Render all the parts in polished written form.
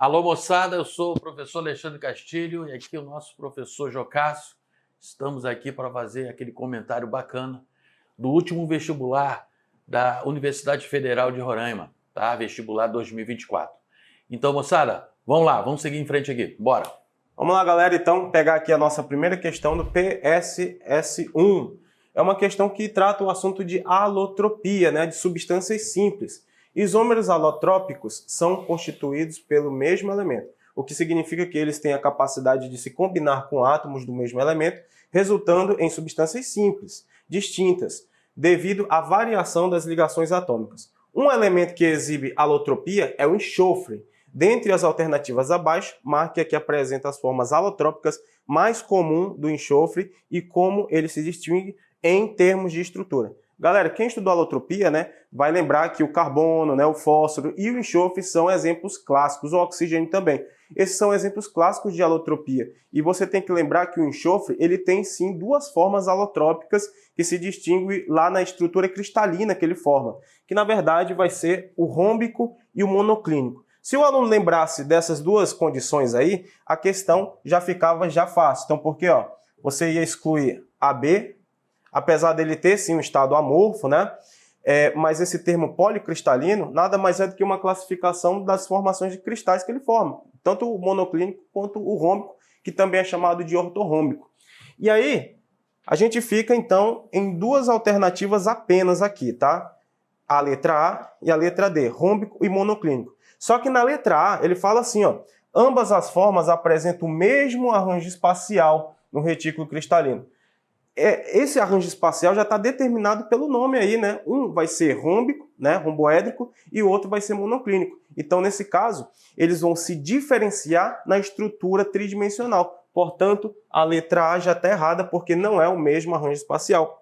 Alô, moçada, eu sou o professor Alexandre Castilho e aqui o nosso professor Jocássio. Estamos aqui para fazer aquele comentário bacana do último vestibular da Universidade Federal de Roraima, tá? Vestibular 2024. Então, moçada, vamos lá, vamos seguir em frente aqui, bora! Vamos lá, galera, então, pegar aqui a nossa primeira questão do PSS1. É uma questão que trata o assunto de alotropia, né, de substâncias simples. Isômeros alotrópicos são constituídos pelo mesmo elemento, o que significa que eles têm a capacidade de se combinar com átomos do mesmo elemento, resultando em substâncias simples, distintas, devido à variação das ligações atômicas. Um elemento que exibe alotropia é o enxofre. Dentre as alternativas abaixo, marque a que apresenta as formas alotrópicas mais comuns do enxofre e como ele se distingue em termos de estrutura. Galera, quem estudou alotropia, né, vai lembrar que o carbono, né, o fósforo e o enxofre são exemplos clássicos, o oxigênio também. Esses são exemplos clássicos de alotropia. E você tem que lembrar que o enxofre ele tem sim duas formas alotrópicas que se distinguem lá na estrutura cristalina que ele forma, que na verdade vai ser o rômbico e o monoclínico. Se o aluno lembrasse dessas duas condições aí, a questão já ficava fácil. Então, porque você ia excluir AB, apesar dele ter sim um estado amorfo, né? Mas esse termo policristalino nada mais é do que uma classificação das formações de cristais que ele forma, tanto o monoclínico quanto o rômbico, que também é chamado de ortorrômbico. E aí, a gente fica então em duas alternativas apenas aqui, tá? A letra A e a letra D, rômbico e monoclínico. Só que na letra A, ele fala assim, ambas as formas apresentam o mesmo arranjo espacial no retículo cristalino. Esse arranjo espacial já está determinado pelo nome aí, né? Um vai ser rômbico, né, romboédrico, e o outro vai ser monoclínico. Então, nesse caso, eles vão se diferenciar na estrutura tridimensional. Portanto, a letra A já está errada, porque não é o mesmo arranjo espacial.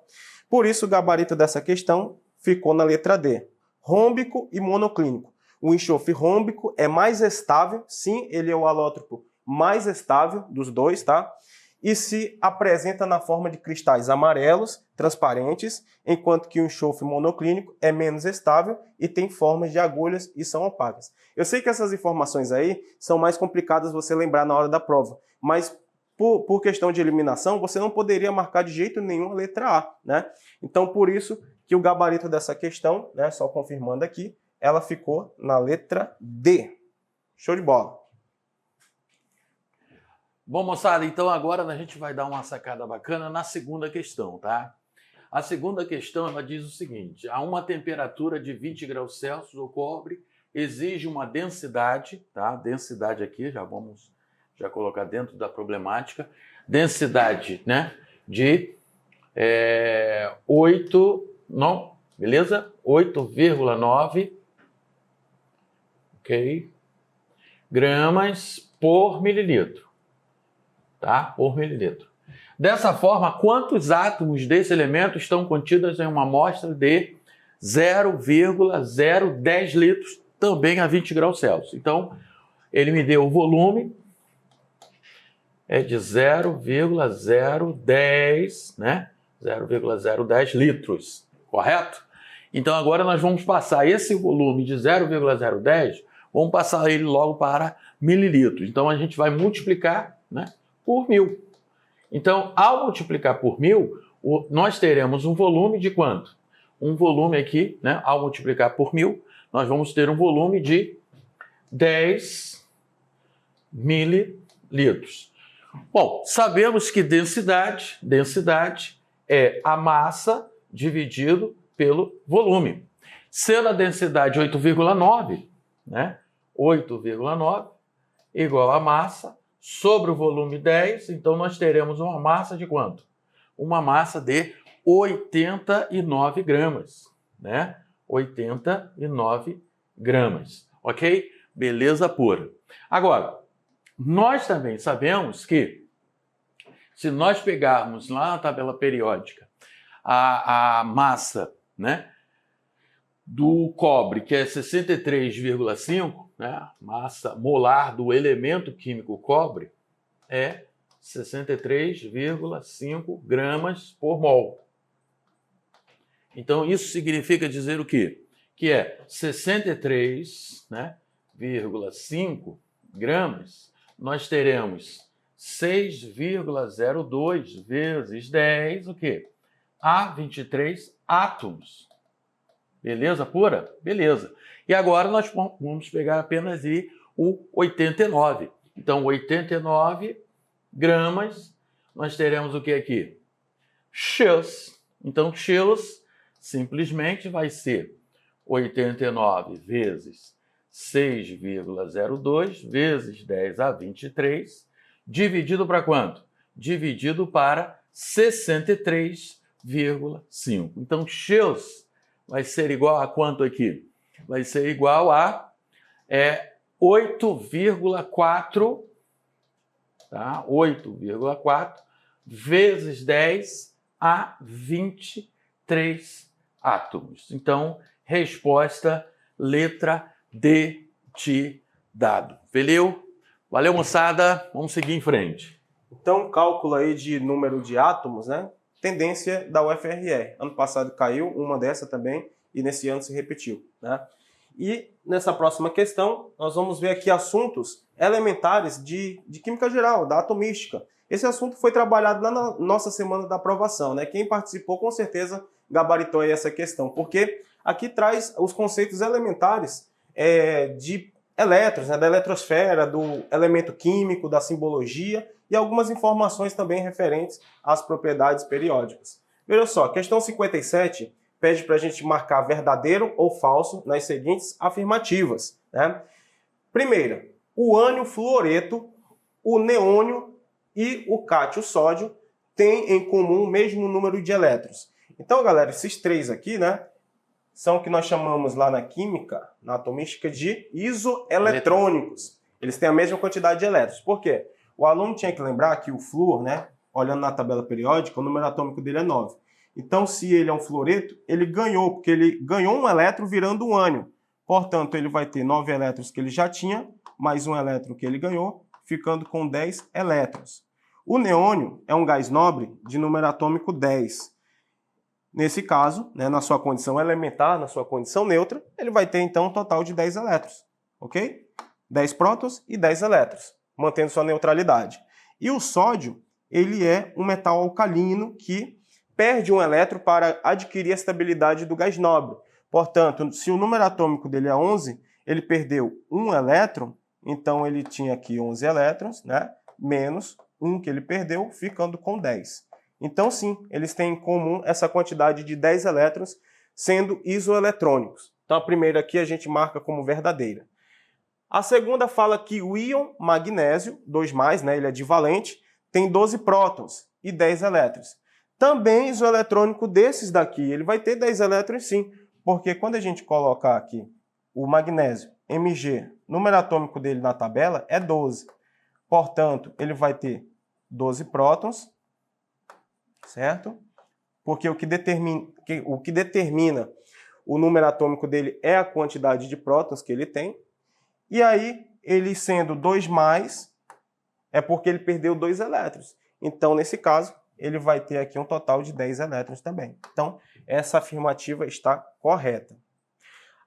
Por isso, o gabarito dessa questão ficou na letra D, rômbico e monoclínico. O enxofre rômbico é mais estável, sim, ele é o alótropo mais estável dos dois, tá? E se apresenta na forma de cristais amarelos, transparentes, enquanto que o enxofre monoclínico é menos estável e tem formas de agulhas e são opacas. Eu sei que essas informações aí são mais complicadas você lembrar na hora da prova, mas por questão de eliminação, você não poderia marcar de jeito nenhum a letra A, né? Então, por isso que o gabarito dessa questão, né, só confirmando aqui, ela ficou na letra D. Show de bola! Bom, moçada, então agora a gente vai dar uma sacada bacana na segunda questão, tá? A segunda questão, ela diz o seguinte: a uma temperatura de 20 graus Celsius, o cobre exige uma densidade, tá? Densidade aqui, já vamos colocar dentro da problemática. Densidade, né? De 8,9 gramas por mililitro, tá? Por mililitro. Dessa forma, quantos átomos desse elemento estão contidos em uma amostra de 0,010 litros, também a 20 graus Celsius? Então, ele me deu o volume, de 0,010, né? 0,010 litros, correto? Então, agora nós vamos passar esse volume de 0,010, vamos passar ele logo para mililitros. Então, a gente vai multiplicar, né, por 1000. Então, ao multiplicar por 1000, nós teremos um volume de quanto? Um volume aqui, né, ao multiplicar por 1000, nós vamos ter um volume de 10 mililitros. Bom, sabemos que densidade é a massa dividido pelo volume. Sendo a densidade 8,9, né? 8,9 igual a massa sobre o volume 10, então nós teremos uma massa de quanto? Uma massa de 89 gramas, né? 89 gramas, ok? Beleza pura. Agora, nós também sabemos que se nós pegarmos lá na tabela periódica a massa, né, do cobre, que é 63,5, né, massa molar do elemento químico cobre, é 63,5 gramas por mol. Então, isso significa dizer o quê? Que é 63,5 gramas, nós teremos 6,02 vezes 10, o quê? A 23 átomos. Beleza pura? Beleza. E agora nós vamos pegar apenas o 89. Então, 89 gramas, nós teremos o que aqui? X. Então, X simplesmente vai ser 89 vezes 6,02 vezes 10 a 23, dividido para quanto? Dividido para 63,5. Então, X vai ser igual a quanto aqui? Vai ser igual a 8,4, tá? 8,4 vezes 10 a 23 átomos. Então, resposta letra D de dado. Valeu? Valeu, moçada. Vamos seguir em frente. Então, cálculo aí de número de átomos, né? Tendência da UFRR. Ano passado caiu uma dessa também e nesse ano se repetiu, né? E nessa próxima questão, nós vamos ver aqui assuntos elementares de química geral, da atomística. Esse assunto foi trabalhado na nossa semana da aprovação, né? Quem participou com certeza gabaritou aí essa questão, porque aqui traz os conceitos elementares de elétrons, né? Da eletrosfera, do elemento químico, da simbologia e algumas informações também referentes às propriedades periódicas. Veja só, questão 57 pede para a gente marcar verdadeiro ou falso nas seguintes afirmativas, né? Primeira, o ânion fluoreto, o neônio e o cátio sódio têm em comum o mesmo número de elétrons. Então, galera, esses três aqui, né, são o que nós chamamos lá na química, na atomística, de isoeletrônicos. Eles têm a mesma quantidade de elétrons. Por quê? O aluno tinha que lembrar que o flúor, né, olhando na tabela periódica, o número atômico dele é 9. Então, se ele é um fluoreto, ele ganhou, porque ele ganhou um elétron virando um ânion. Portanto, ele vai ter 9 elétrons que ele já tinha, mais um elétron que ele ganhou, ficando com 10 elétrons. O neônio é um gás nobre de número atômico 10. Nesse caso, né, na sua condição elementar, na sua condição neutra, ele vai ter então um total de 10 elétrons, ok? 10 prótons e 10 elétrons, mantendo sua neutralidade. E o sódio, ele é um metal alcalino que perde um elétron para adquirir a estabilidade do gás nobre. Portanto, se o número atômico dele é 11, ele perdeu um elétron, então ele tinha aqui 11 elétrons, né, menos um que ele perdeu, ficando com 10. Então, sim, eles têm em comum essa quantidade de 10 elétrons, sendo isoeletrônicos. Então, a primeira aqui a gente marca como verdadeira. A segunda fala que o íon magnésio, 2+, né, ele é divalente, tem 12 prótons e 10 elétrons. Também isoeletrônico desses daqui, ele vai ter 10 elétrons sim, porque quando a gente colocar aqui o magnésio, Mg, número atômico dele na tabela é 12. Portanto, ele vai ter 12 prótons, certo? Porque o que determina o número atômico dele é a quantidade de prótons que ele tem. E aí, ele sendo 2+, é porque ele perdeu 2 elétrons. Então, nesse caso, ele vai ter aqui um total de 10 elétrons também. Então, essa afirmativa está correta.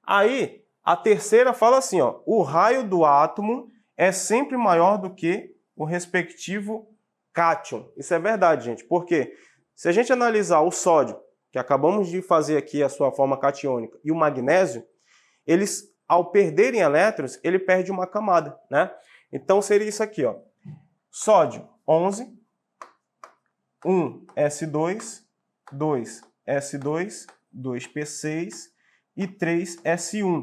Aí, a terceira fala assim, ó, o raio do átomo é sempre maior do que o respectivo cátion. Isso é verdade, gente, porque se a gente analisar o sódio, que acabamos de fazer aqui a sua forma catiônica, e o magnésio, eles, ao perderem elétrons, ele perde uma camada, né? Então, seria isso aqui, ó. Sódio, 11, 1s2, 2s2, 2p6 e 3s1.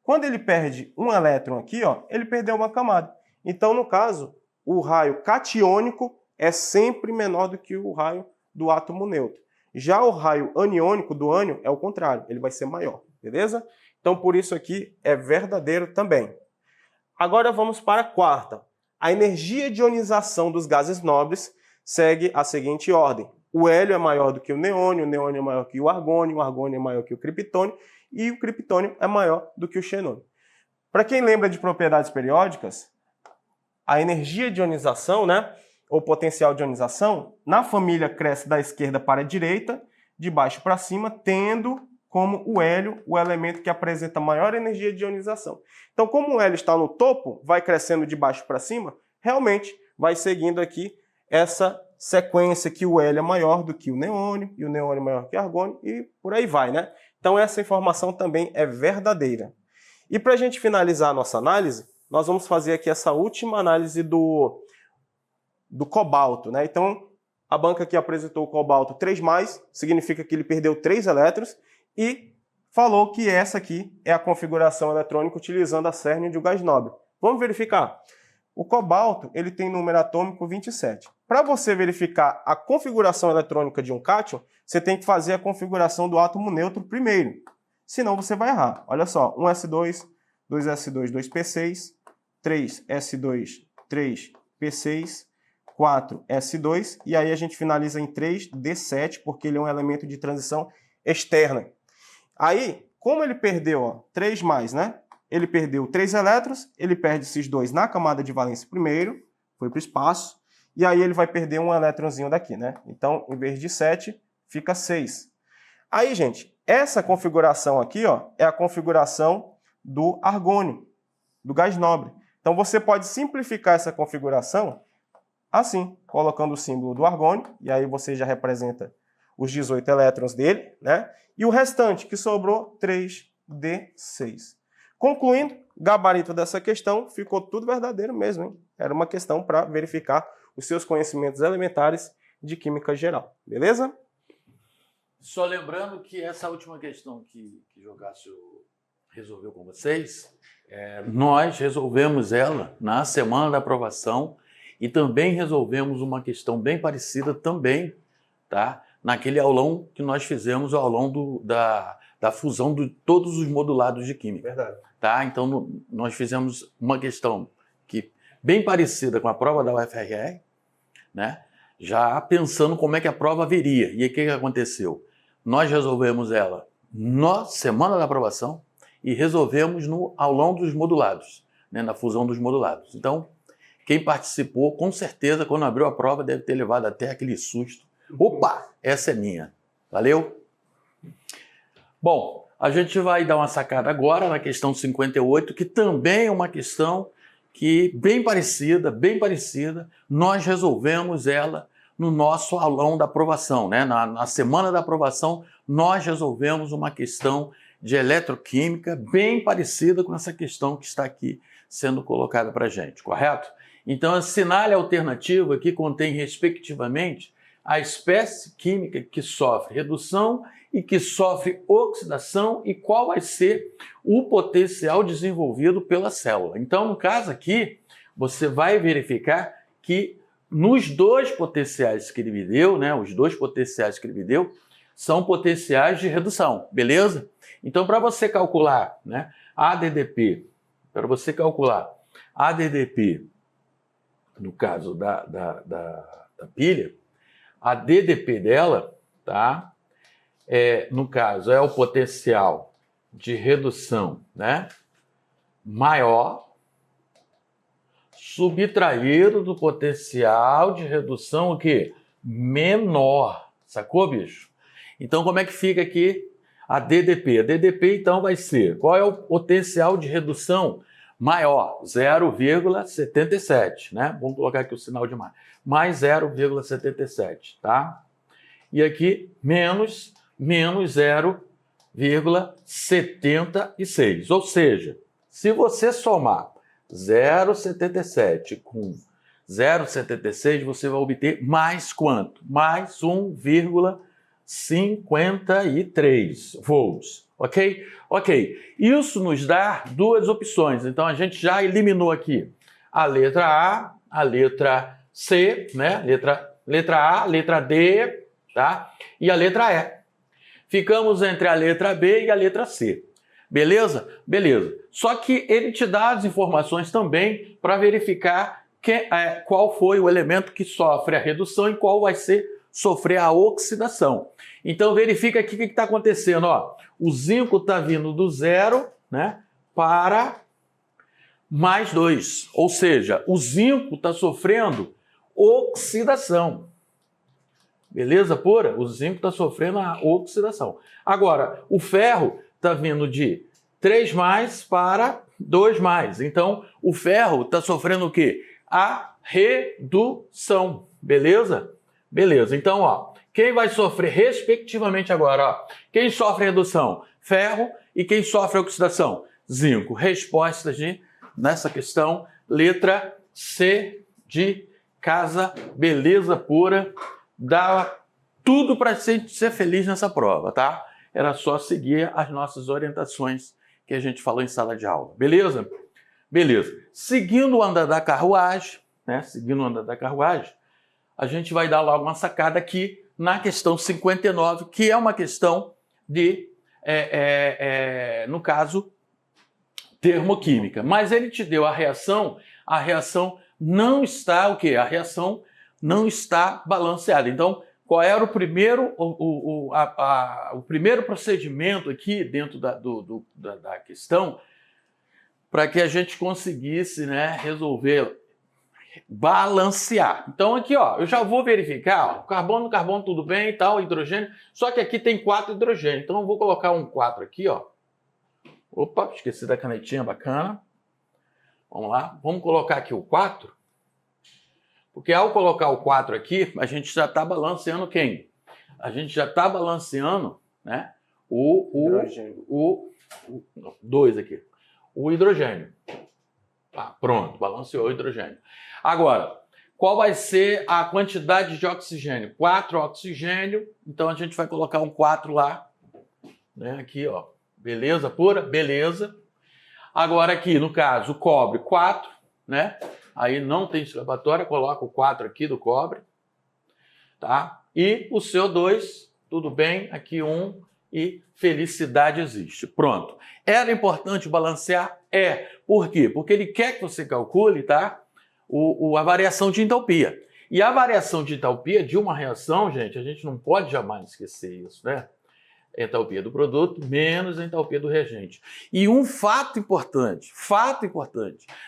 Quando ele perde um elétron aqui, ó, ele perdeu uma camada. Então, no caso, o raio catiônico é sempre menor do que o raio do átomo neutro. Já o raio aniônico do ânion é o contrário, ele vai ser maior, beleza? Então, por isso aqui é verdadeiro também. Agora vamos para a quarta. A energia de ionização dos gases nobres segue a seguinte ordem. O hélio é maior do que o neônio é maior que o argônio é maior que o criptônio e o criptônio é maior do que o xenônio. Para quem lembra de propriedades periódicas, a energia de ionização, né, ou potencial de ionização, na família cresce da esquerda para a direita, de baixo para cima, tendo como o hélio, o elemento que apresenta maior energia de ionização. Então, como o hélio está no topo, vai crescendo de baixo para cima, realmente vai seguindo aqui essa sequência que o hélio é maior do que o neônio, e o neônio é maior que o argônio, e por aí vai, né? Então, essa informação também é verdadeira. E para a gente finalizar a nossa análise, nós vamos fazer aqui essa última análise do cobalto, né? Então, a banca aqui apresentou o cobalto 3+, significa que ele perdeu 3 elétrons, e falou que essa aqui é a configuração eletrônica utilizando a cérnio de um gás nobre. Vamos verificar. O cobalto ele tem número atômico 27. Para você verificar a configuração eletrônica de um cátion, você tem que fazer a configuração do átomo neutro primeiro. Senão você vai errar. Olha só, 1s2, 2s2, 2p6, 3s2, 3p6, 4s2, e aí a gente finaliza em 3d7, porque ele é um elemento de transição externa. Aí, como ele perdeu 3+, né? Ele perdeu 3 elétrons, ele perde esses 2 na camada de valência primeiro, foi para o espaço, e aí ele vai perder um elétronzinho daqui, né? Então, em vez de 7, fica 6. Aí, gente, essa configuração aqui, ó, é a configuração do argônio, do gás nobre. Então, você pode simplificar essa configuração assim, colocando o símbolo do argônio, e aí você já representa os 18 elétrons dele, né? E o restante, que sobrou, 3d6. Concluindo, gabarito dessa questão, ficou tudo verdadeiro mesmo, hein? Era uma questão para verificar os seus conhecimentos elementares de química geral, beleza? Só lembrando que essa última questão que Jogácio resolveu com vocês, nós resolvemos ela na semana da aprovação e também resolvemos uma questão bem parecida também, tá? Naquele aulão que nós fizemos, o aulão da fusão de todos os modulados de química. Verdade. Tá? Então, nós fizemos uma questão que bem parecida com a prova da UFRR, né? Já pensando como é que a prova viria. E aí, o que aconteceu? Nós resolvemos ela na semana da aprovação e resolvemos no aulão dos modulados, né? Na fusão dos modulados. Então, quem participou, com certeza, quando abriu a prova, deve ter levado até aquele susto. Opa, essa é minha. Valeu? Bom, a gente vai dar uma sacada agora na questão 58, que também é uma questão que bem parecida, nós resolvemos ela no nosso aulão da aprovação, né? Na semana da aprovação, nós resolvemos uma questão de eletroquímica bem parecida com essa questão que está aqui sendo colocada para a gente, correto? Então, assinale a alternativa que contém, respectivamente, a espécie química que sofre redução e que sofre oxidação e qual vai ser o potencial desenvolvido pela célula. Então, no caso aqui, você vai verificar que nos dois potenciais que ele me deu, né, os dois potenciais que ele me deu, são potenciais de redução, beleza? Então, para você calcular, né, ADDP, no caso da pilha, a DDP dela, tá? No caso, é o potencial de redução, né? Maior, subtraído do potencial de redução o quê? Menor. Sacou, bicho? Então, como é que fica aqui a DDP? A DDP, então, vai ser... Qual é o potencial de redução maior? 0,77, né? Vamos colocar aqui o sinal de mais 0,77, tá? E aqui, menos 0,76. Ou seja, se você somar 0,77 com 0,76, você vai obter mais quanto? Mais 1,53 volts, ok? Ok, isso nos dá duas opções. Então, a gente já eliminou aqui a letra A, a letra C, né? Letra A, letra D, tá? E a letra E. Ficamos entre a letra B e a letra C. Beleza? Beleza. Só que ele te dá as informações também para verificar qual foi o elemento que sofre a redução e qual vai sofrer a oxidação. Então, verifica aqui o que está acontecendo. Ó. O zinco está vindo do 0, né, para mais 2. Ou seja, o zinco está sofrendo oxidação. Beleza pura? O zinco está sofrendo a oxidação. Agora, o ferro está vindo de 3+ para 2+. Então, o ferro está sofrendo o quê? A redução. Beleza? Beleza. Então, ó, quem vai sofrer respectivamente agora? Ó, quem sofre redução? Ferro. E quem sofre oxidação? Zinco. Respostas nessa questão, letra C de casa, beleza pura. Dá tudo para ser feliz nessa prova, tá? Era só seguir as nossas orientações que a gente falou em sala de aula. Beleza? Beleza. Seguindo o andar da carruagem, né? Seguindo o andar da carruagem, a gente vai dar logo uma sacada aqui na questão 59, que é uma questão de, no caso, termoquímica. Mas ele te deu a reação não está o quê? A reação não está balanceada. Então, qual era o primeiro, o primeiro procedimento aqui dentro da questão para que a gente conseguisse, né, resolver, balancear? Então aqui, ó, eu já vou verificar, ó, carbono, tudo bem e tal, hidrogênio, só que aqui tem 4 hidrogênios, então eu vou colocar um 4 aqui, ó. Opa, esqueci da canetinha, bacana. Vamos lá, vamos colocar aqui o 4, porque ao colocar o 4 aqui, a gente já está balanceando quem? A gente já está balanceando, né, o 2 aqui, o hidrogênio. Ah, pronto, balanceou o hidrogênio. Agora, qual vai ser a quantidade de oxigênio? 4 oxigênio, então a gente vai colocar um 4 lá, né, aqui, ó. Beleza pura? Beleza. Agora aqui, no caso, o cobre, 4, né? Aí não tem escapatória, coloca o 4 aqui do cobre, tá? E o CO2, tudo bem, aqui 1 e felicidade existe. Pronto. Era importante balancear? É. Por quê? Porque ele quer que você calcule, tá? A variação de entalpia. E a variação de entalpia de uma reação, gente, a gente não pode jamais esquecer isso, né? Entalpia do produto menos a entalpia do reagente. E um fato importante,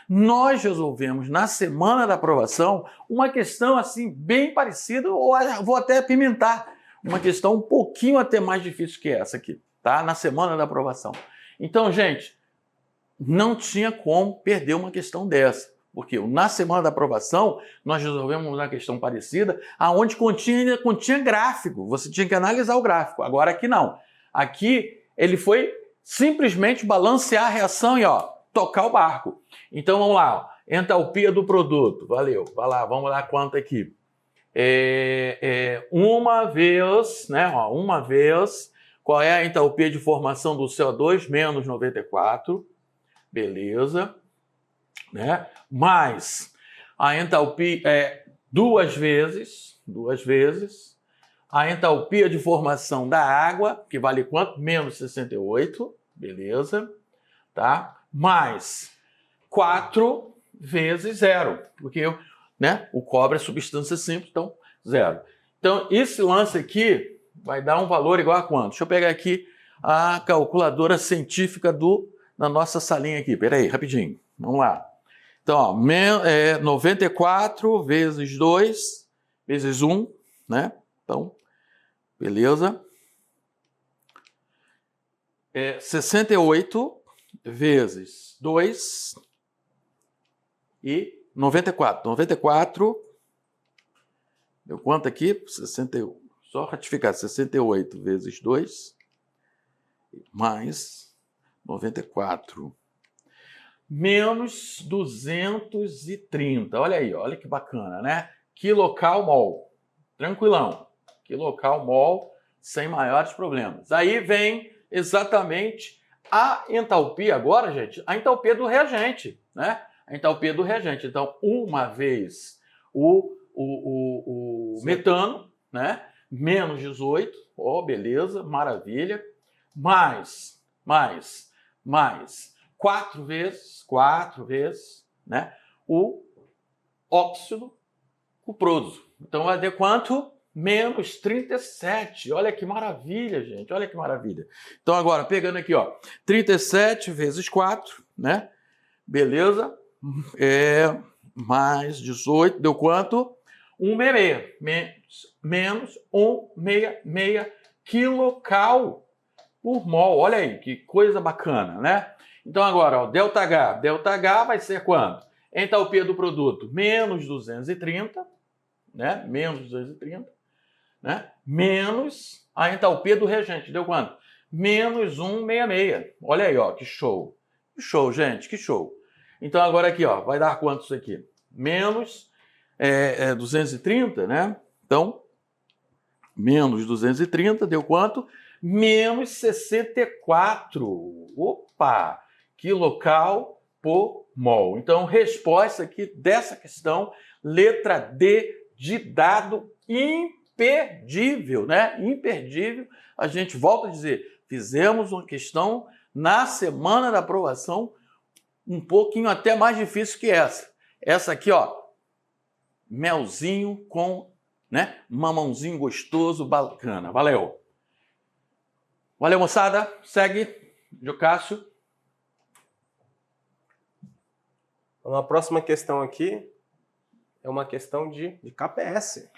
nós resolvemos na semana da aprovação uma questão assim bem parecida, ou vou até apimentar, uma questão um pouquinho até mais difícil que essa aqui, tá? Na semana da aprovação. Então, gente, não tinha como perder uma questão dessa. Porque na semana da aprovação, nós resolvemos uma questão parecida, aonde continha gráfico. Você tinha que analisar o gráfico. Agora aqui não. Aqui ele foi simplesmente balancear a reação e, ó, tocar o barco. Então vamos lá. Ó. Entalpia do produto. Valeu. Vai lá, vamos lá quanto aqui. Uma vez, né? Ó, uma vez. Qual é a entalpia de formação do CO2? Menos 94. Beleza. Né? Mais a entalpia duas vezes a entalpia de formação da água, que vale quanto? Menos 68, beleza, tá? Mais 4 vezes 0, porque, né, o cobre é substância simples, então 0. Então, esse lance aqui vai dar um valor igual a quanto? Deixa eu pegar aqui a calculadora científica da nossa salinha aqui. Pera aí, rapidinho. Vamos lá. Então, ó, 94 vezes 2 vezes 1, né? Então, beleza. 68 vezes 2 e 94. 94, deu quanto aqui? 61. Só ratificar, 68 vezes 2 mais 94. Menos 230. Olha aí, olha que bacana, né? Quilocalmol. Tranquilão. Quilocalmol, sem maiores problemas. Aí vem exatamente a entalpia agora, gente, a entalpia do reagente, né? A entalpia do reagente. Então, uma vez o metano, né? Menos 18. Ó, beleza, maravilha. Mais 4 vezes, né, o óxido cuproso. Então vai ter quanto? Menos 37. Olha que maravilha, gente. Olha que maravilha. Então agora, pegando aqui, ó, 37 vezes 4, né? Beleza? Mais 18, deu quanto? 166, menos 166 quilocal por mol. Olha aí, que coisa bacana, né? Então agora, ó, ΔH vai ser quanto? Entalpia do produto, menos 230, né? Menos 230, né? Menos a entalpia do reagente, deu quanto? Menos 166. Olha aí, ó, que show. Que show, gente, que show. Então agora aqui, ó, vai dar quanto isso aqui? Menos 230, né? Então, menos 230 deu quanto? Menos 64. Opa! Quilocal por mol. Então, resposta aqui dessa questão, letra D de dado imperdível, né? Imperdível. A gente volta a dizer, fizemos uma questão na semana da aprovação um pouquinho até mais difícil que essa. Essa aqui, ó, melzinho com, né, mamãozinho gostoso, bacana. Valeu. Valeu, moçada. Segue, Jocássio. Então, a próxima questão aqui é uma questão de KPS.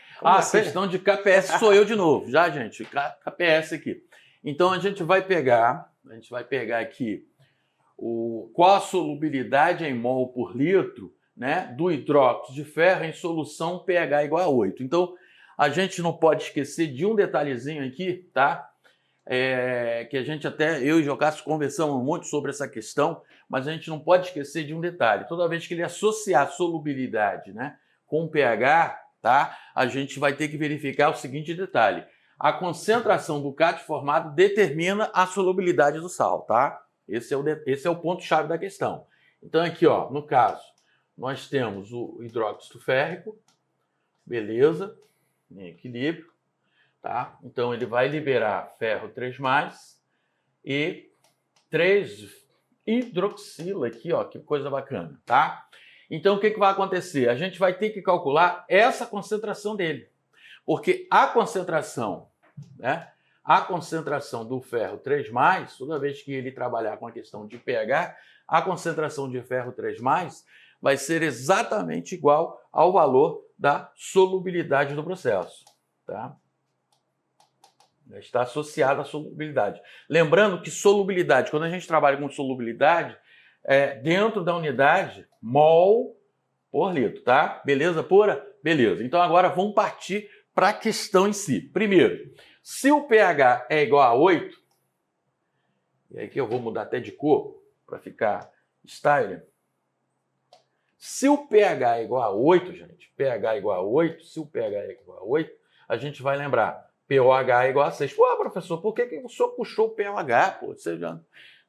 Questão de KPS sou eu de novo, já, gente? KPS aqui. Então, a gente vai pegar aqui qual a solubilidade em mol por litro, né, do hidróxido de ferro em solução pH igual a 8. Então, a gente não pode esquecer de um detalhezinho aqui, tá? Que a gente até, eu e Jocássio conversamos muito sobre essa questão, mas a gente não pode esquecer de um detalhe. Toda vez que ele associar solubilidade, né, com pH, tá, a gente vai ter que verificar o seguinte detalhe. A concentração do CAT formado determina a solubilidade do sal, tá? Esse é o ponto-chave da questão. Então aqui, ó, no caso, nós temos o hidróxido férrico, beleza, em equilíbrio, tá? Então ele vai liberar ferro 3+, e 3-hidroxila aqui, ó, que coisa bacana, tá? Então o que vai acontecer? A gente vai ter que calcular essa concentração dele, porque a concentração, né? A concentração do ferro 3+, toda vez que ele trabalhar com a questão de pH, a concentração de ferro 3+, vai ser exatamente igual ao valor da solubilidade do processo, tá? Está associada à solubilidade. Lembrando que solubilidade, quando a gente trabalha com solubilidade, dentro da unidade mol por litro, tá? Beleza pura? Beleza. Então agora vamos partir para a questão em si. Primeiro, se o pH é igual a 8, e aqui eu vou mudar até de cor para ficar style. Se o pH é igual a 8, gente, pH é igual a 8, se o pH é igual a 8, a gente vai lembrar, pOH é igual a 6. Pô, professor, por que o senhor puxou o pOH? Pô, você já...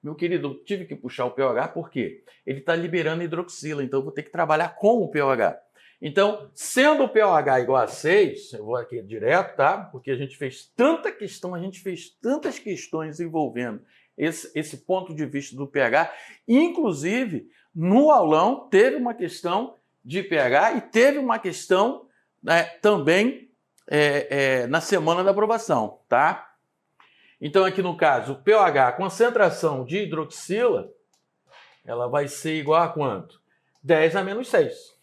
Meu querido, eu tive que puxar o pOH, por quê? Ele está liberando hidroxila, então eu vou ter que trabalhar com o pOH. Então, sendo o pOH igual a 6, eu vou aqui direto, tá? Porque a gente fez tanta questão, a gente fez tantas questões envolvendo esse ponto de vista do pH. Inclusive, no aulão, teve uma questão de pH e teve uma questão, né, também na semana da aprovação, tá? Então, aqui no caso, o pOH, a concentração de hidroxila, ela vai ser igual a quanto? 10 a menos 6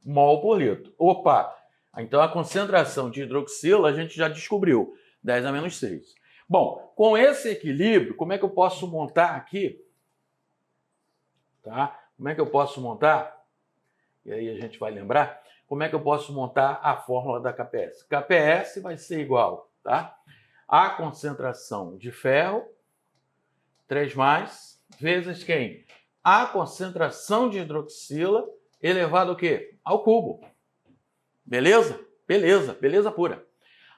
mol por litro. Opa! Então, a concentração de hidroxila a gente já descobriu, 10 a menos 6. Bom, com esse equilíbrio, como é que eu posso montar aqui? Tá? Como é que eu posso montar? E aí a gente vai lembrar. Como é que eu posso montar a fórmula da KPS? KPS vai ser igual, tá? A concentração de ferro, 3+, vezes quem? A concentração de hidroxila elevado ao quê? Ao cubo. Beleza? Beleza, beleza pura.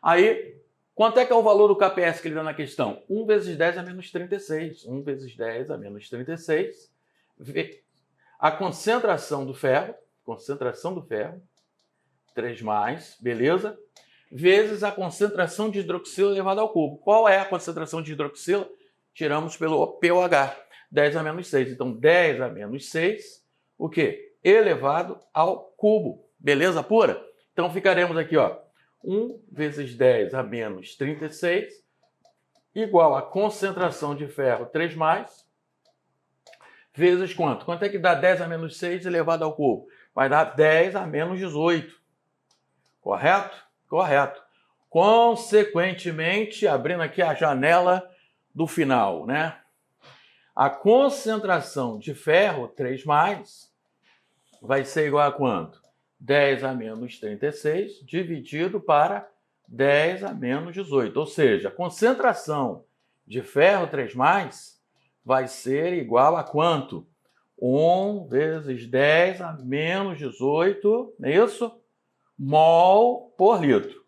Aí, quanto é que é o valor do KPS que ele dá na questão? 1 vezes 10 a menos 36. 1 vezes 10 a menos 36. A concentração do ferro, 3+, beleza? Vezes a concentração de hidroxila elevada ao cubo. Qual é a concentração de hidroxila? Tiramos pelo pOH, 10 a menos 6. Então, 10 a menos 6, o quê? Elevado ao cubo. Beleza pura? Então, ficaremos aqui, ó, 1 vezes 10 a menos 36, igual a concentração de ferro 3+, vezes quanto? Quanto é que dá 10 a menos 6 elevado ao cubo? Vai dar 10 a menos 18. Correto? Correto. Consequentemente, abrindo aqui a janela do final, né? A concentração de ferro 3+, vai ser igual a quanto? 10 a menos 36 dividido para 10 a menos 18. Ou seja, a concentração de ferro 3+, vai ser igual a quanto? 1 vezes 10 a menos 18, não é isso? Mol por litro.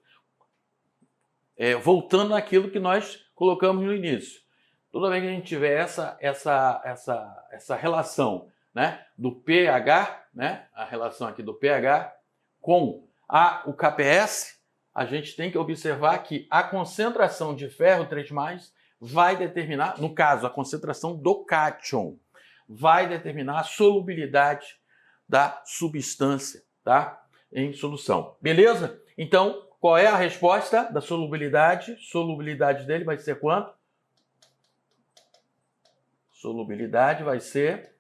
Voltando àquilo que nós colocamos no início. Toda vez que a gente tiver essa relação, né, do pH, né, a relação aqui do pH com o KPS, a gente tem que observar que a concentração de ferro 3+, vai determinar, no caso, a concentração do cátion, vai determinar a solubilidade da substância, tá, em solução. Beleza? Então, qual é a resposta da solubilidade? Solubilidade dele vai ser quanto? Solubilidade vai ser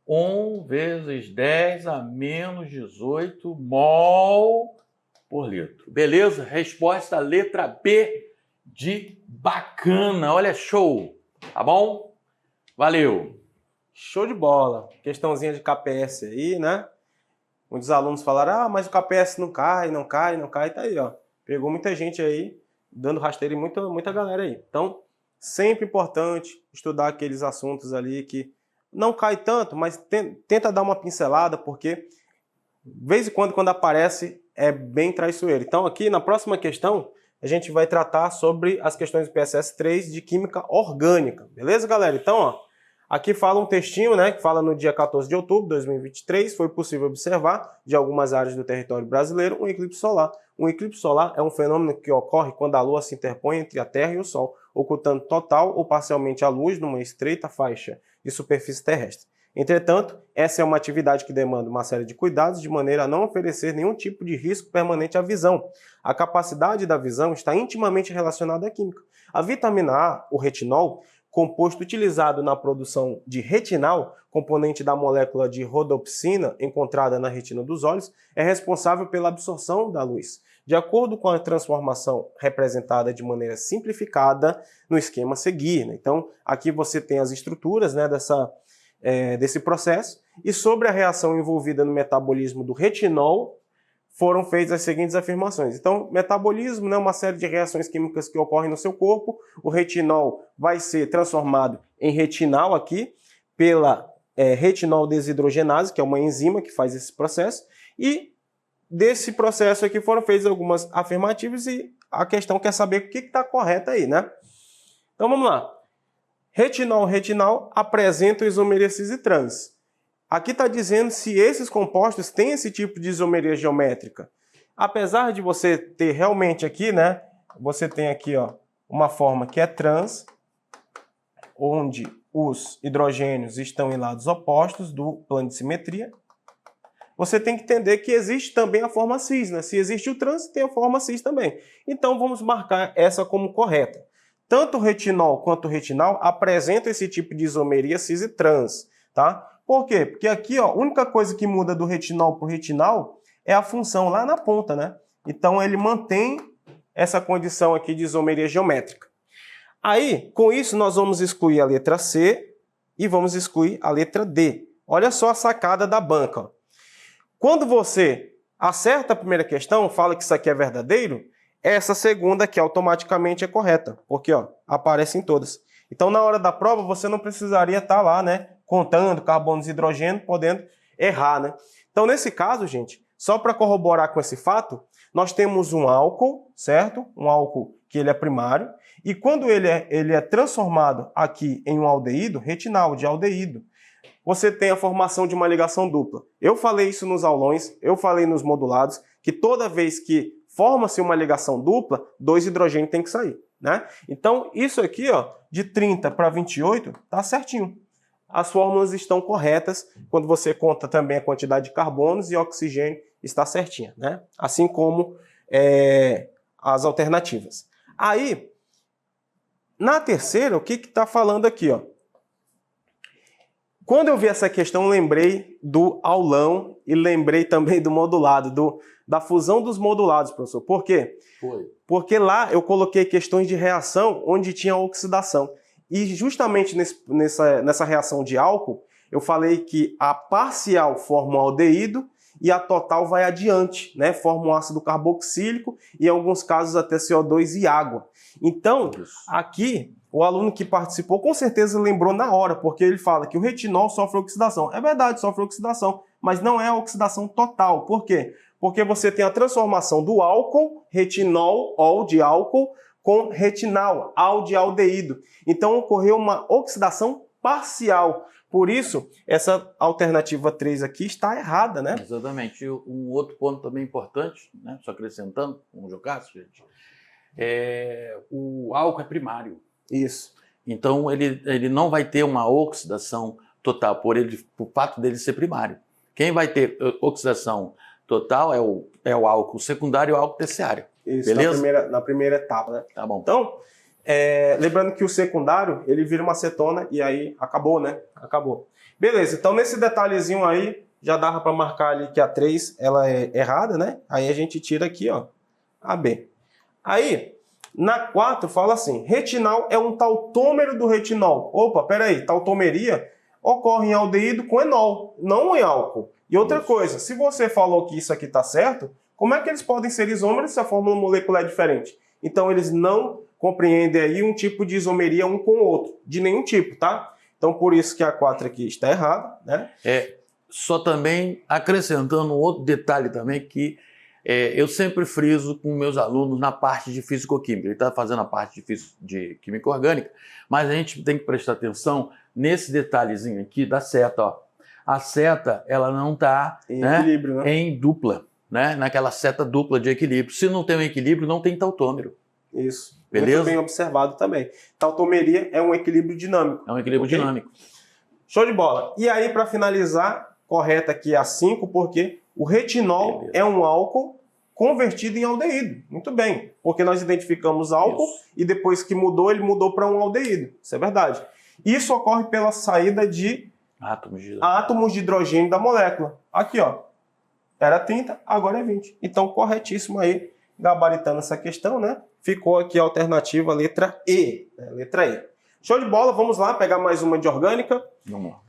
1 vezes 10 a menos 18 mol por litro. Beleza? Resposta letra B de bacana. Olha, show. Tá bom? Valeu. Show de bola. Questãozinha de KPS aí, né? Muitos alunos falaram, mas o KPS não cai. Tá aí, ó. Pegou muita gente aí, dando rasteiro em muita galera aí. Então, sempre importante estudar aqueles assuntos ali que não cai tanto, mas tenta dar uma pincelada, porque de vez em quando aparece, é bem traiçoeiro. Então, aqui na próxima questão, a gente vai tratar sobre as questões do PSS 3 de Química Orgânica. Beleza, galera? Então, ó, aqui fala um textinho, né, que fala no dia 14 de outubro de 2023, foi possível observar, de algumas áreas do território brasileiro, um eclipse solar. Um eclipse solar é um fenômeno que ocorre quando a Lua se interpõe entre a Terra e o Sol, ocultando total ou parcialmente a luz numa estreita faixa de superfície terrestre. Entretanto, essa é uma atividade que demanda uma série de cuidados de maneira a não oferecer nenhum tipo de risco permanente à visão. A capacidade da visão está intimamente relacionada à química. A vitamina A, o retinol, composto utilizado na produção de retinal, componente da molécula de rodopsina encontrada na retina dos olhos, é responsável pela absorção da luz. De acordo com a transformação representada de maneira simplificada no esquema a seguir, né? Então, aqui você tem as estruturas, né, desse processo, e sobre a reação envolvida no metabolismo do retinol, foram feitas as seguintes afirmações. Então, metabolismo, né, uma série de reações químicas que ocorrem no seu corpo. O retinol vai ser transformado em retinal aqui pela retinol desidrogenase, que é uma enzima que faz esse processo. E desse processo aqui foram feitas algumas afirmativas e a questão quer saber o que está correto aí, né? Então, vamos lá. Retinol apresenta isomeria cis e trans. Aqui está dizendo se esses compostos têm esse tipo de isomeria geométrica. Apesar de você ter realmente aqui, né? Você tem aqui, ó, uma forma que é trans, onde os hidrogênios estão em lados opostos do plano de simetria. Você tem que entender que existe também a forma cis, né? Se existe o trans, tem a forma cis também. Então vamos marcar essa como correta. Tanto o retinol quanto o retinal apresentam esse tipo de isomeria cis e trans, tá? Por quê? Porque aqui, ó, a única coisa que muda do retinol para o retinal é a função lá na ponta, né? Então ele mantém essa condição aqui de isomeria geométrica. Aí, com isso, nós vamos excluir a letra C e vamos excluir a letra D. Olha só a sacada da banca, ó. Quando você acerta a primeira questão, fala que isso aqui é verdadeiro, essa segunda aqui automaticamente é correta, porque ó, aparece em todas. Então, na hora da prova, você não precisaria estar lá, né, contando carbonos e hidrogênio, podendo errar, né? Então, nesse caso, gente, só para corroborar com esse fato, nós temos um álcool, certo? Um álcool que ele é primário, e quando ele é transformado aqui em um aldeído, retinal de aldeído, você tem a formação de uma ligação dupla. Eu falei isso nos aulões, eu falei nos modulados, que toda vez que forma-se uma ligação dupla, 2 hidrogênios tem que sair, né? Então, isso aqui, ó, de 30 para 28, tá certinho. As fórmulas estão corretas quando você conta também a quantidade de carbonos e oxigênio está certinha, né? Assim como as alternativas. Aí, na terceira, o que está falando aqui, ó? Quando eu vi essa questão, lembrei do aulão e lembrei também do modulado, da fusão dos modulados, professor. Por quê? Foi. Porque lá eu coloquei questões de reação onde tinha oxidação. E justamente nessa reação de álcool, eu falei que a parcial forma um aldeído e a total vai adiante, né? Forma um ácido carboxílico e, em alguns casos, até CO2 e água. Então, aqui, o aluno que participou com certeza lembrou na hora, porque ele fala que o retinol sofre oxidação. É verdade, sofre oxidação, mas não é a oxidação total. Por quê? Porque você tem a transformação do álcool, retinol, ol de álcool, com retinal, al de aldeído. Então, ocorreu uma oxidação parcial. Por isso, essa alternativa 3 aqui está errada, né? Exatamente. E um outro ponto também importante, né? Só acrescentando, como jogasse, gente, o álcool é primário. Isso. Então, ele não vai ter uma oxidação total, por fato dele ser primário. Quem vai ter oxidação total é o álcool secundário e o álcool terciário. Isso, beleza? na primeira etapa, né? Tá bom. Então, lembrando que o secundário, ele vira uma acetona e aí acabou, né? Acabou. Beleza, então nesse detalhezinho aí, já dava para marcar ali que a 3, ela é errada, né? Aí a gente tira aqui, ó, a B. Aí, na 4, fala assim, retinal é um tautômero do retinol. Opa, peraí, tautomeria ocorre em aldeído com enol, não em álcool. E outra coisa, se você falou que isso aqui está certo, como é que eles podem ser isômeros se a fórmula molecular é diferente? Então, eles não compreendem aí um tipo de isomeria um com o outro, de nenhum tipo, tá? Então, por isso que a 4 aqui está errada, né? Só também acrescentando um outro detalhe também que eu sempre friso com meus alunos na parte de físico-química. Ele está fazendo a parte de química orgânica, mas a gente tem que prestar atenção nesse detalhezinho aqui da seta, ó. A seta, ela não está equilíbrio, né? Em dupla, né? Naquela seta dupla de equilíbrio. Se não tem um equilíbrio, não tem tautômero. Isso. Beleza? Muito bem observado também. Tautomeria é um equilíbrio dinâmico. É um equilíbrio dinâmico. Show de bola. E aí, para finalizar, correta aqui a 5, porque o retinol é um álcool convertido em aldeído. Muito bem. Porque nós identificamos álcool e depois que mudou, ele mudou para um aldeído. Isso é verdade. Isso ocorre pela saída de átomos de hidrogênio da molécula. Aqui, ó. Era 30, agora é 20. Então, corretíssimo aí, gabaritando essa questão, né? Ficou aqui a alternativa letra E. Né? Letra E. Show de bola, vamos lá, pegar mais uma de orgânica. Vamos lá.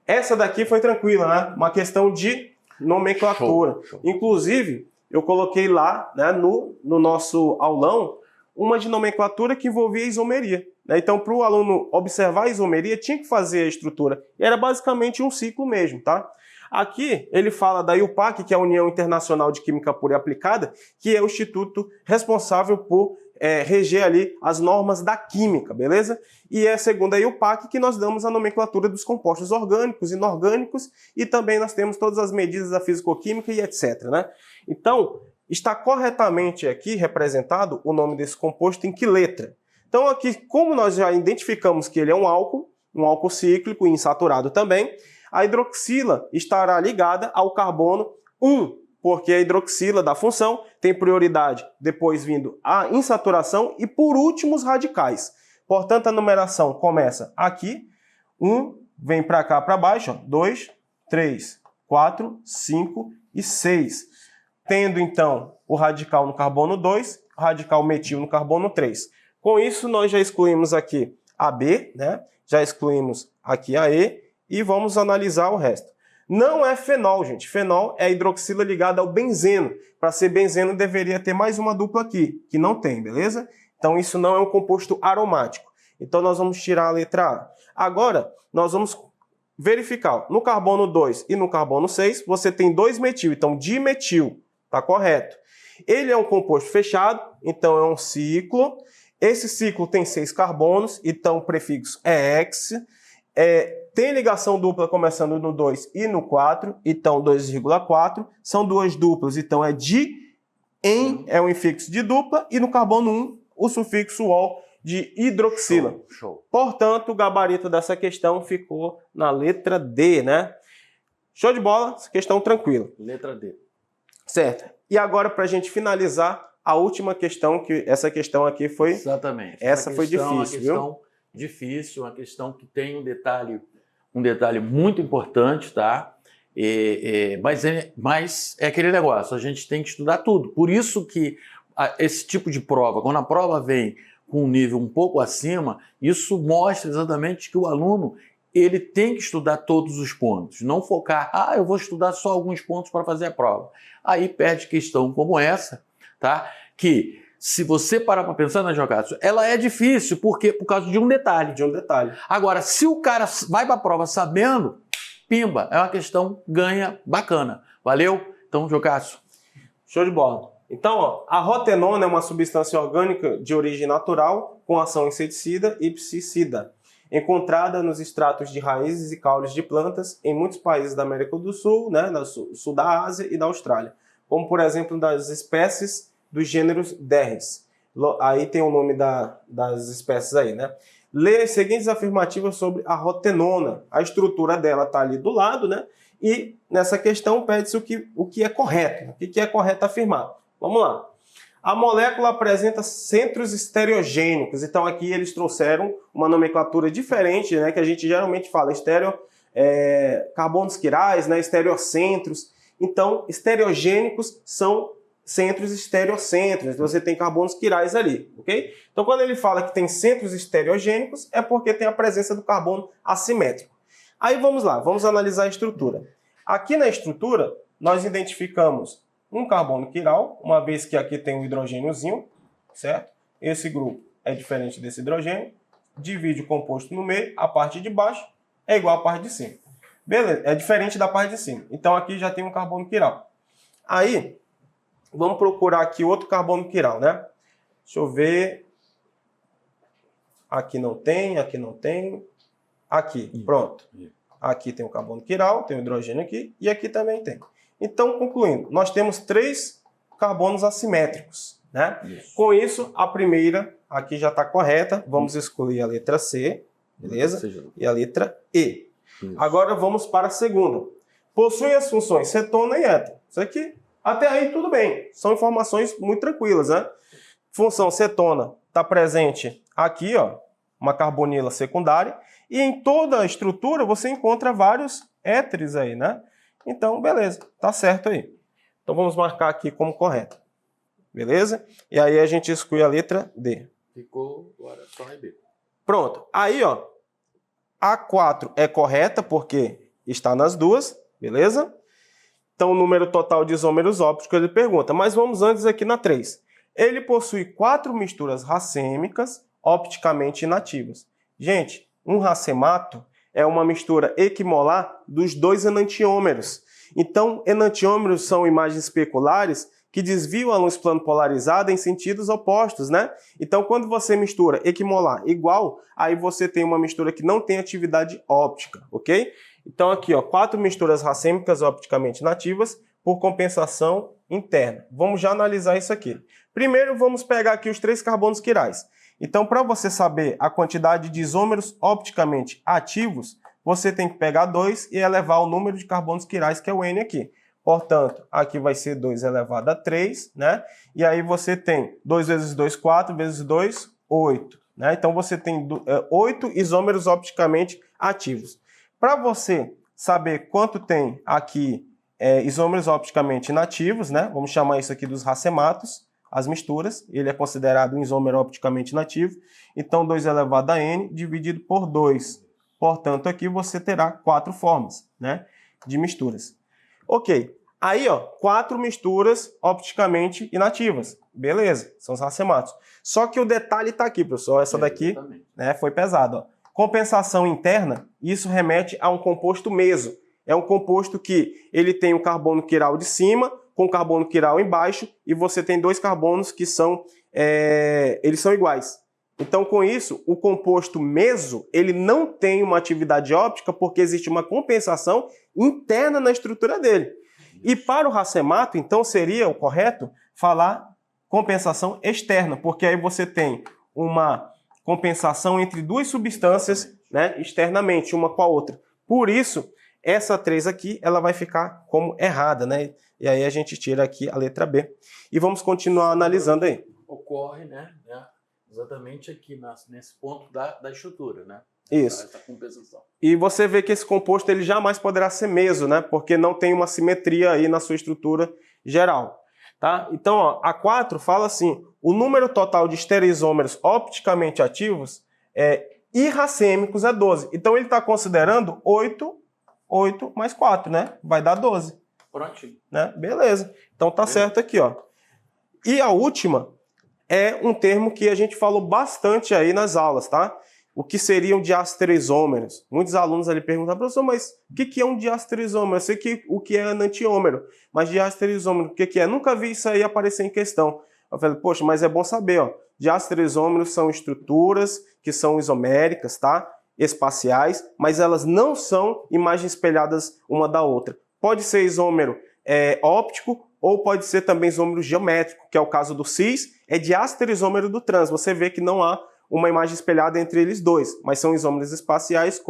Essa daqui foi tranquila, né? Uma questão de nomenclatura. Show. Inclusive, eu coloquei lá, né, no nosso aulão, uma de nomenclatura que envolvia isomeria. Né? Então, para o aluno observar a isomeria, tinha que fazer a estrutura. E era basicamente um ciclo mesmo, tá? Aqui ele fala da IUPAC, que é a União Internacional de Química Pura e Aplicada, que é o instituto responsável por reger ali as normas da química, beleza? E é segundo a IUPAC que nós damos a nomenclatura dos compostos orgânicos, inorgânicos, e também nós temos todas as medidas da fisicoquímica e etc, né? Então, está corretamente aqui representado o nome desse composto em que letra? Então aqui, como nós já identificamos que ele é um álcool cíclico e insaturado também, a hidroxila estará ligada ao carbono 1, porque a hidroxila da função tem prioridade depois vindo a insaturação e por último os radicais. Portanto, a numeração começa aqui, 1, vem para cá para baixo, 2, 3, 4, 5 e 6. Tendo então o radical no carbono 2, o radical metil no carbono 3. Com isso, nós já excluímos aqui a B, né? Já excluímos aqui a E e vamos analisar o resto. Não é fenol, gente. Fenol é a hidroxila ligada ao benzeno. Para ser benzeno, deveria ter mais uma dupla aqui, que não tem, beleza? Então, isso não é um composto aromático. Então, nós vamos tirar a letra A. Agora, nós vamos verificar. No carbono 2 e no carbono 6, você tem 2-metil. Então, dimetil. Tá correto. Ele é um composto fechado, então é um ciclo. Esse ciclo tem 6 carbonos, então o prefixo é ex. Tem ligação dupla começando no 2 e no 4, então 2,4. São duas duplas, então é di-en, é um infixo de dupla, e no carbono 1, o sufixo ol de hidroxila. Show. Portanto, o gabarito dessa questão ficou na letra D, né? Show de bola, questão tranquila. Letra D. Certo. E agora, para a gente finalizar, a última questão, que essa questão aqui foi... Exatamente. Essa foi difícil, uma questão viu? Difícil, uma questão que tem um detalhe um detalhe muito importante, tá? Mas é aquele negócio, a gente tem que estudar tudo. Por isso que esse tipo de prova, quando a prova vem com um nível um pouco acima, isso mostra exatamente que o aluno ele tem que estudar todos os pontos, não focar, eu vou estudar só alguns pontos para fazer a prova. Aí perde questão como essa, tá? Que se você parar para pensar na Jocátio, ela é difícil, porque por causa de um detalhe. De um detalhe. Agora, se o cara vai para a prova sabendo, pimba, é uma questão ganha bacana. Valeu? Então, Jocátio. Show de bola. Então, ó, a rotenona é uma substância orgânica de origem natural com ação inseticida e psicida, encontrada nos extratos de raízes e caules de plantas em muitos países da América do Sul, né, sul da Ásia e da Austrália, como, por exemplo, das espécies dos gêneros Derris. Aí tem o nome das espécies aí, né? Lê as seguintes afirmativas sobre a rotenona. A estrutura dela está ali do lado, né? E nessa questão pede-se o que é correto. O que é correto afirmar? Vamos lá. A molécula apresenta centros estereogênicos. Então aqui eles trouxeram uma nomenclatura diferente, né? Que a gente geralmente fala carbonos quirais, né? Estereocentros. Então, estereogênicos são centros estereocêntricos, você tem carbonos quirais ali, ok? Então, quando ele fala que tem centros estereogênicos, é porque tem a presença do carbono assimétrico. Aí vamos lá, vamos analisar a estrutura. Aqui na estrutura, nós identificamos um carbono quiral, uma vez que aqui tem um hidrogêniozinho, certo? Esse grupo é diferente desse hidrogênio, divide o composto no meio, a parte de baixo é igual à parte de cima. Beleza, é diferente da parte de cima. Então, aqui já tem um carbono quiral. Aí, vamos procurar aqui outro carbono quiral, né? Deixa eu ver. Aqui não tem, aqui não tem. Aqui, pronto. Aqui tem o carbono quiral, tem o hidrogênio aqui, e aqui também tem. Então, concluindo, nós temos 3 carbonos assimétricos, né? Isso. Com isso, a primeira aqui já está correta. Vamos escolher a letra C, beleza? E a letra E. Isso. Agora vamos para a segunda. Possui as funções cetona e éter. Isso aqui, até aí tudo bem. São informações muito tranquilas, né? Função cetona está presente aqui, ó, uma carbonila secundária. E em toda a estrutura você encontra vários éteres aí, né? Então, beleza, tá certo aí. Então vamos marcar aqui como correto. Beleza? E aí a gente exclui a letra D. Ficou agora só a B. Pronto. Aí, ó, a 4 é correta porque está nas duas, beleza? Então, o número total de isômeros ópticos ele pergunta. Mas vamos antes aqui na 3. Ele possui 4 misturas racêmicas opticamente inativas. Gente, um racemato é uma mistura equimolar dos 2 enantiômeros. Então, enantiômeros são imagens especulares que desviam a luz plano polarizada em sentidos opostos, né? Então, quando você mistura equimolar igual, aí você tem uma mistura que não tem atividade óptica, ok? Então, aqui, ó, 4 misturas racêmicas opticamente inativas por compensação interna. Vamos já analisar isso aqui. Primeiro, vamos pegar aqui os 3 carbonos quirais. Então, para você saber a quantidade de isômeros opticamente ativos, você tem que pegar 2 e elevar o número de carbonos quirais, que é o N aqui. Portanto, aqui vai ser 2 elevado a 3, né? E aí você tem 2 vezes 2, 4, vezes 2, 8. Né? Então, você tem 8 isômeros opticamente ativos. Para você saber quanto tem aqui isômeros opticamente inativos, né? Vamos chamar isso aqui dos racematos, as misturas, ele é considerado um isômero opticamente inativo. Então, 2 elevado a N dividido por 2. Portanto, aqui você terá 4 formas, né, de misturas. Ok, aí, ó, 4 misturas opticamente inativas. Beleza, são os racematos. Só que o detalhe está aqui, pessoal. Essa daqui, né, foi pesada, ó. Compensação interna, isso remete a um composto meso. É um composto que ele tem um carbono quiral de cima, com carbono quiral embaixo, e você tem 2 carbonos que são, eles são iguais. Então, com isso, o composto meso, ele não tem uma atividade óptica porque existe uma compensação interna na estrutura dele. E para o racemato, então, seria o correto falar compensação externa, porque aí você tem uma compensação entre 2 substâncias, né, externamente, uma com a outra. Por isso, essa 3 aqui, ela vai ficar como errada, né? E aí a gente tira aqui a letra B. E vamos continuar analisando aí. Ocorre, né? Exatamente aqui nesse ponto da estrutura, né? Isso. Essa compensação. E você vê que esse composto ele jamais poderá ser meso, né? Porque não tem uma simetria aí na sua estrutura geral. Tá? Então, ó, a 4 fala assim, o número total de estereoisômeros opticamente ativos irracêmicos é 12. Então, ele está considerando 8 mais 4, né? Vai dar 12. Prontinho. Né? Beleza. Então, tá certo aqui, ó. E a última é um termo que a gente falou bastante aí nas aulas, tá? O que seriam diastereoisômeros. Muitos alunos ali perguntam, professor, mas o que é um diastereoisômero? Eu sei o que é enantiômero, mas diastereoisômero, o que é? Nunca vi isso aí aparecer em questão. Eu falei, poxa, mas é bom saber, ó. Diastereoisômeros são estruturas que são isoméricas, tá? Espaciais, mas elas não são imagens espelhadas uma da outra. Pode ser isômero óptico ou pode ser também isômero geométrico, que é o caso do cis, é diastereoisômero do trans. Você vê que não há uma imagem espelhada entre eles dois, mas são isômeros espaciais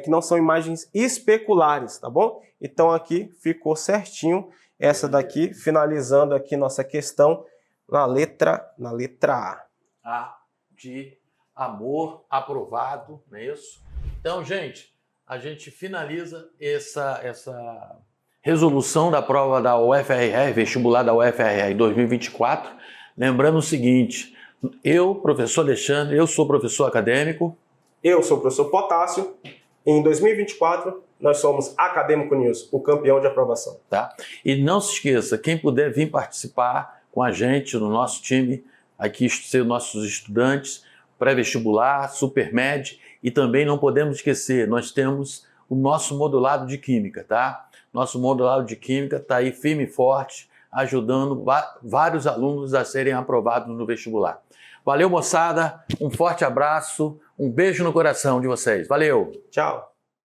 que não são imagens especulares, tá bom? Então aqui ficou certinho essa daqui, finalizando aqui nossa questão na letra A. A de amor, aprovado, não é isso? Então, gente, a gente finaliza essa resolução da prova da UFRR, vestibular da UFRR 2024, lembrando o seguinte, eu, professor Alexandre, eu sou professor acadêmico. Eu sou o professor Potássio. Em 2024, nós somos Acadêmico News, o campeão de aprovação. Tá? E não se esqueça, quem puder vir participar com a gente no nosso time, aqui ser nossos estudantes, pré-vestibular, supermed, e também não podemos esquecer, nós temos o nosso modulado de Química, tá? Nosso modulado de Química está aí firme e forte, ajudando vários alunos a serem aprovados no vestibular. Valeu, moçada, um forte abraço, um beijo no coração de vocês. Valeu! Tchau!